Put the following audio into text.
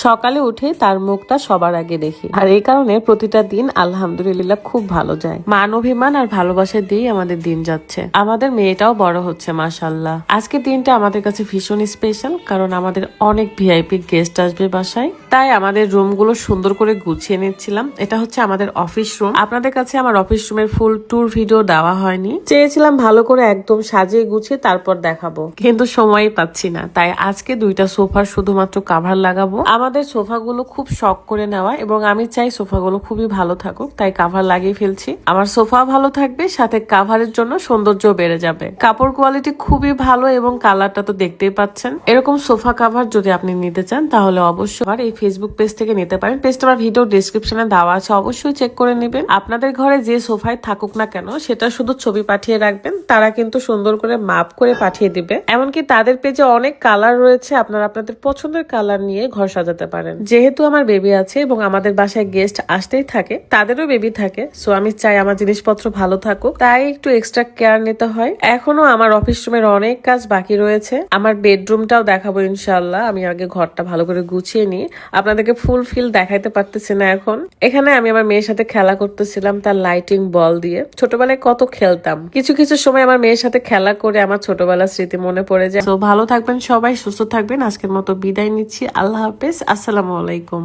সকালে উঠে তার মুখটা সবার আগে দেখি, আর এই কারণে প্রতিটা দিন আলহামদুলিল্লাহ খুব ভালো যায়। মান অভিমান আর ভালোবাসা দিয়েই আমাদের দিন যাচ্ছে। আমাদের মেয়েটাও বড় হচ্ছে মাশাআল্লাহ। আজকের দিনটা আমাদের কাছে ভীষণ স্পেশাল, কারণ আমাদের অনেক ভিআইপি গেস্ট আসবে বাসায়। তাই আমাদের রুমগুলো সুন্দর করে গুছিয়ে নিচ্ছিলাম। এটা হচ্ছে আমাদের অফিস রুম। আপনাদের কাছে আমার অফিস রুমের ফুল ট্যুর ভিডিও দেওয়া হয়নি, চেয়েছিলাম ভালো করে একদম সাজিয়ে গুছিয়ে তারপর দেখাবো, কিন্তু সময়ই পাচ্ছি না। তাই আজকে দুইটা সোফার শুধুমাত্র কাভার লাগাবো। আমাদের সোফাগুলো খুব শখ করে নেওয়া, এবং আমি চাই সোফাগুলো খুবই ভালো থাকুক, তাই কাভার লাগিয়ে ফেলছি। আমার সোফা ভালো থাকবে, সাথে কাভারের জন্য সৌন্দর্য বেড়ে যাবে। কাপড় কোয়ালিটি খুবই ভালো এবং কালারটা তো দেখতেই পাচ্ছেন। এরকম সোফা কাভার যদি আপনি নিতে চান তাহলে অবশ্যই আমার এই ফেসবুক পেজ থেকে নিতে পারেন। পেজটা আমার ভিডিও ডেসক্রিপশনে দেওয়া আছে, অবশ্যই চেক করে নেবেন। আপনাদের ঘরে যে সোফায় থাকুক না কেন সেটা শুধু ছবি পাঠিয়ে রাখবেন, তারা কিন্তু সুন্দর করে মাপ করে পাঠিয়ে দিবে। এমনকি তাদের পেজে অনেক কালার রয়েছে, আপনারা আপনাদের পছন্দের কালার নিয়ে ঘর সাজাতে পারেন। যেহেতু আমার বেবি আছে এবং আমাদের বাসায় গেস্ট আসতেই থাকে, তাদেরও বেবি থাকে, সো আমি চাই আমার জিনিসপত্র ভালো থাকুক, তাই একটু এক্সট্রা কেয়ার নিতে হয়। এখনো আমার অফিস রুমের অনেক কাজ বাকি রয়েছে। আমার বেডরুমটাও দেখাবো ইনশাআল্লাহ। আমি আগে ঘরটা ভালো করে গুছিয়ে নিই, আপনাদেরকে ফুল ফিল দেখাইতে পারতেছি না এখন। এখানে আমি আমার মেয়ের সাথে খেলা করতেছিলাম তার লাইটিং বল দিয়ে। ছোটবেলায় কত খেলতাম, কিছু কিছু সময় আমার মেয়ের সাথে খেলা করে আমার ছোটবেলার স্মৃতি মনে পড়ে যায়। তো ভালো থাকবেন সবাই, সুস্থ থাকবেন। আজকের মতো বিদায় নিচ্ছি। আল্লাহ হাফেজ, আসসালামু আলাইকুম।